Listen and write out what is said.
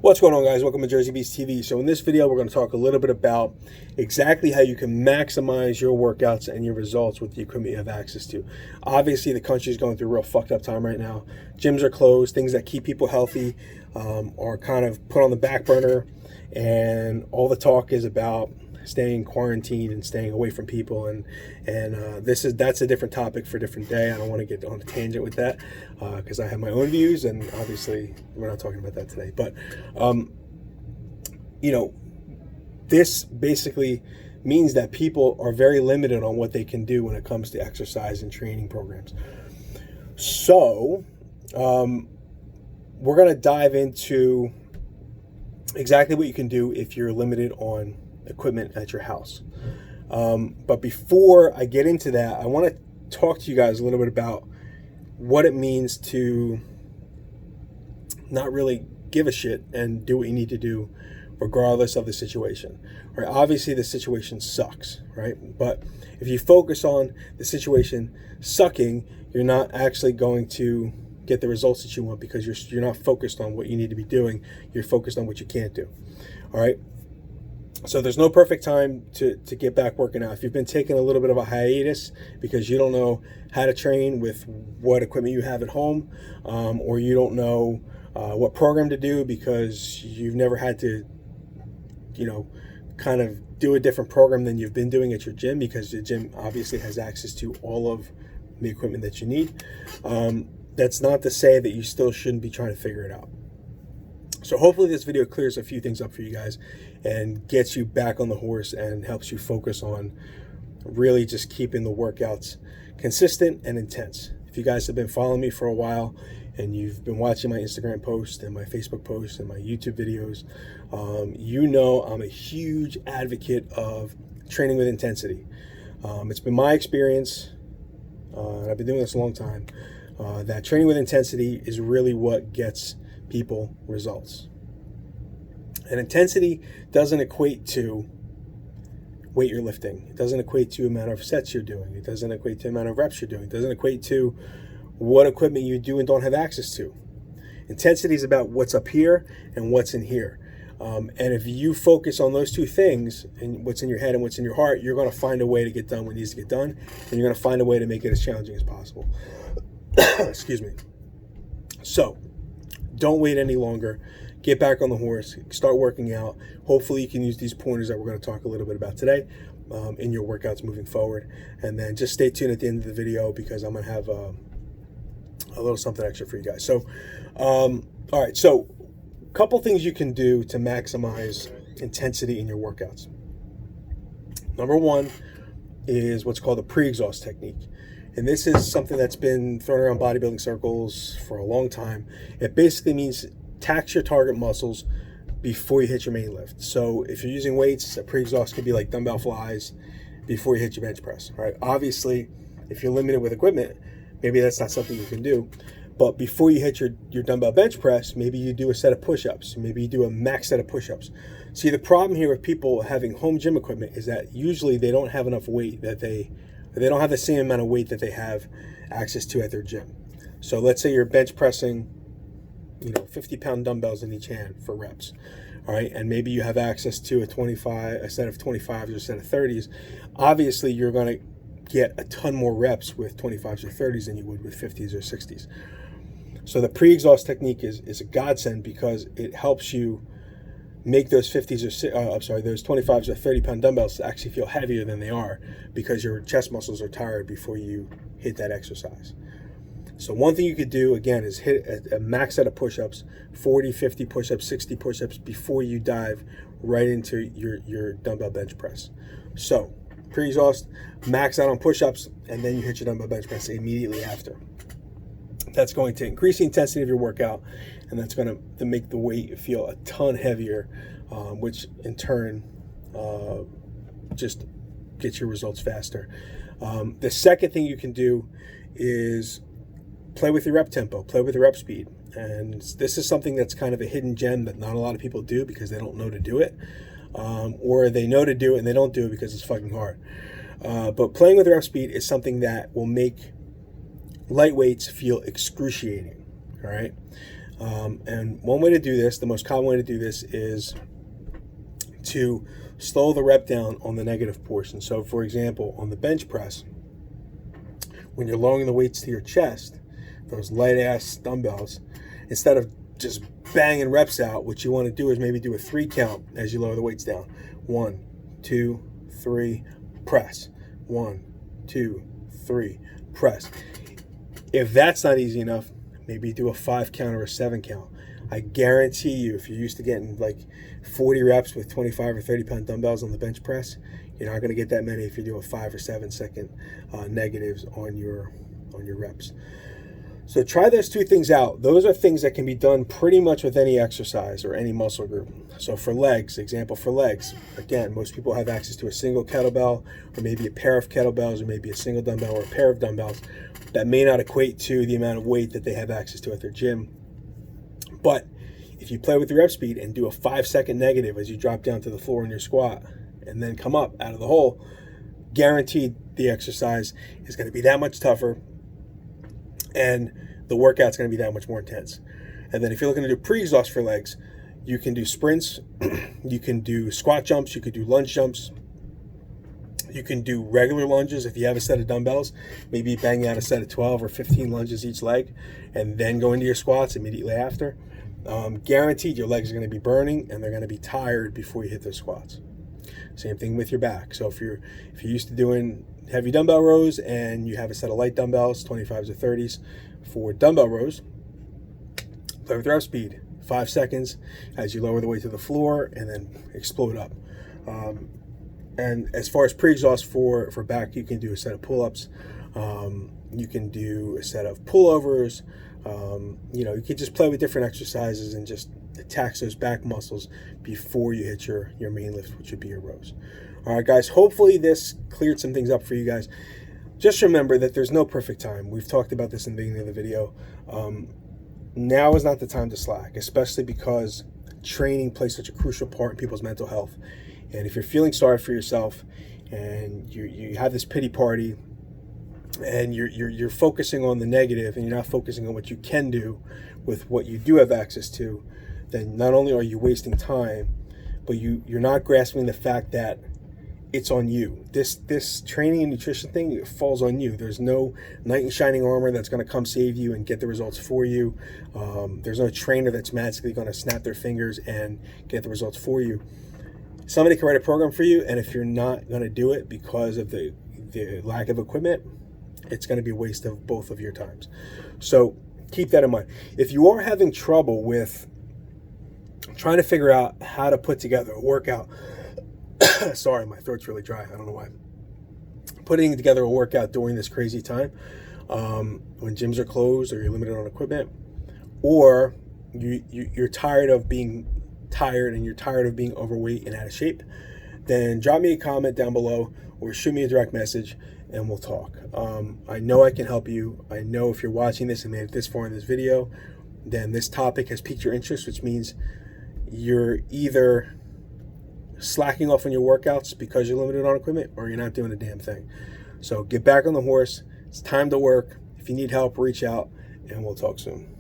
What's going on, guys? Welcome to Jersey Beast TV. So in this video, we're going to talk a little bit about exactly how you can maximize your workouts and your results with the equipment you have access to. Obviously, the country is going through a real fucked up time right now. Gyms are closed. Things that keep people healthy are kind of put on the back burner. And all the talk is about staying quarantined and staying away from people, and that's a different topic for a different day. I don't want to get on a tangent with that because I have my own views, and obviously we're not talking about that today. But this basically means that people are very limited on what they can do when it comes to exercise and training programs. So we're going to dive into exactly what you can do if you're limited on equipment at your house. But before I get into that, I want to talk to you guys a little bit about what it means to not really give a shit and do what you need to do regardless of the situation. Right? Obviously the situation sucks, right? But if you focus on the situation sucking, you're not actually going to get the results that you want because you're not focused on what you need to be doing. You're focused on what you can't do. All right? So there's no perfect time to get back working out. If you've been taking a little bit of a hiatus because you don't know how to train with what equipment you have at home, or you don't know what program to do because you've never had to, kind of do a different program than you've been doing at your gym because the gym obviously has access to all of the equipment that you need. That's not to say that you still shouldn't be trying to figure it out. So hopefully this video clears a few things up for you guys and gets you back on the horse and helps you focus on really just keeping the workouts consistent and intense. If you guys have been following me for a while and you've been watching my Instagram posts and my Facebook posts and my YouTube videos, you know I'm a huge advocate of training with intensity. It's been my experience, and I've been doing this a long time, that training with intensity is really what gets people results. And intensity doesn't equate to weight you're lifting. It doesn't equate to the amount of sets you're doing. It doesn't equate to the amount of reps you're doing. It doesn't equate to what equipment you do and don't have access to. Intensity is about what's up here and what's in here. And if you focus on those two things, and what's in your head and what's in your heart, you're going to find a way to get done what needs to get done, and you're going to find a way to make it as challenging as possible. Excuse me. So, don't wait any longer. Get back on the horse. Start working out. Hopefully you can use these pointers that we're going to talk a little bit about today in your workouts moving forward. And then just stay tuned at the end of the video because I'm going to have a little something extra for you guys. So, all right. So, a couple things you can do to maximize intensity in your workouts. Number one is what's called a pre-exhaust technique. And this is something that's been thrown around bodybuilding circles for a long time. It basically means tax your target muscles before you hit your main lift. So if you're using weights, a pre-exhaust could be like dumbbell flies before you hit your bench press, right? Obviously, if you're limited with equipment, maybe that's not something you can do. But before you hit your dumbbell bench press, maybe you do a set of push-ups. Maybe you do a max set of push-ups. See, the problem here with people having home gym equipment is that usually they don't have enough weight that they don't have the same amount of weight that they have access to at their gym. So let's say you're bench pressing, 50-pound dumbbells in each hand for reps, all right? And maybe you have access to a set of 25s or a set of 30s. Obviously, you're going to get a ton more reps with 25s or 30s than you would with 50s or 60s. So the pre-exhaust technique is a godsend because it helps you make those those 25s or 30-pound dumbbells actually feel heavier than they are because your chest muscles are tired before you hit that exercise. So one thing you could do, again, is hit a max set of push-ups, 40, 50 push-ups, 60 push-ups before you dive right into your dumbbell bench press. So pre-exhaust, max out on push-ups, and then you hit your dumbbell bench press immediately after. That's going to increase the intensity of your workout, and that's going to make the weight feel a ton heavier, which in turn just gets your results faster. The second thing you can do is play with your rep tempo, play with your rep speed. And this is something that's kind of a hidden gem that not a lot of people do because they don't know to do it, or they know to do it and they don't do it because it's fucking hard. But playing with rep speed is something that will make lightweights feel excruciating, all right? And one way to do this, the most common way to do this, is to slow the rep down on the negative portion. So for example, on the bench press, when you're lowering the weights to your chest, those light ass dumbbells, instead of just banging reps out, what you want to do is maybe do a 3 count as you lower the weights down. 1, 2, 3, press. 1, 2, 3, press. If that's not easy enough, maybe do a 5 count or a 7 count. I guarantee you, if you're used to getting like 40 reps with 25 or 30 pound dumbbells on the bench press, you're not going to get that many if you do a 5 or 7 second negatives on your reps. So try those 2 things out. Those are things that can be done pretty much with any exercise or any muscle group. So for legs, example for legs, again, most people have access to a single kettlebell or maybe a pair of kettlebells or maybe a single dumbbell or a pair of dumbbells. That may not equate to the amount of weight that they have access to at their gym. But if you play with your rep speed and do a 5-second negative as you drop down to the floor in your squat and then come up out of the hole, guaranteed the exercise is going to be that much tougher and the workout's going to be that much more intense. And then if you're looking to do pre-exhaust for legs, you can do sprints, you can do squat jumps, you could do lunge jumps, you can do regular lunges if you have a set of dumbbells, maybe bang out a set of 12 or 15 lunges each leg, and then go into your squats immediately after. Guaranteed your legs are going to be burning and they're going to be tired before you hit those squats. Same thing with your back. So if you're used to doing heavy dumbbell rows and you have a set of light dumbbells, 25s or 30s for dumbbell rows, play with rep speed, 5 seconds as you lower the weight to the floor and then explode up. And as far as pre-exhaust for back, you can do a set of pull-ups, you can do a set of pullovers, you can just play with different exercises and just tax those back muscles before you hit your main lift, which would be your rows. All right, guys, hopefully this cleared some things up for you guys. Just remember that there's no perfect time. We've talked about this in the beginning of the video. Now is not the time to slack, especially because training plays such a crucial part in people's mental health. And if you're feeling sorry for yourself and you have this pity party and you're focusing on the negative and you're not focusing on what you can do with what you do have access to, then not only are you wasting time, but you're not grasping the fact that it's on you. This training and nutrition thing, it falls on you. There's no knight in shining armor that's going to come save you and get the results for you. There's no trainer that's magically going to snap their fingers and get the results for you. Somebody can write a program for you, and if you're not going to do it because of the lack of equipment, it's going to be a waste of both of your times. So keep that in mind. If you are having trouble with trying to figure out how to put together a workout, sorry, my throat's really dry. I don't know why. Putting together a workout during this crazy time, when gyms are closed or you're limited on equipment, or you're tired of being tired and you're tired of being overweight and out of shape, then drop me a comment down below or shoot me a direct message and we'll talk. I know I can help you. I know if you're watching this and made it this far in this video, then this topic has piqued your interest, which means you're either slacking off on your workouts because you're limited on equipment or you're not doing a damn thing. So get back on the horse. It's time to work. If you need help, reach out and we'll talk soon.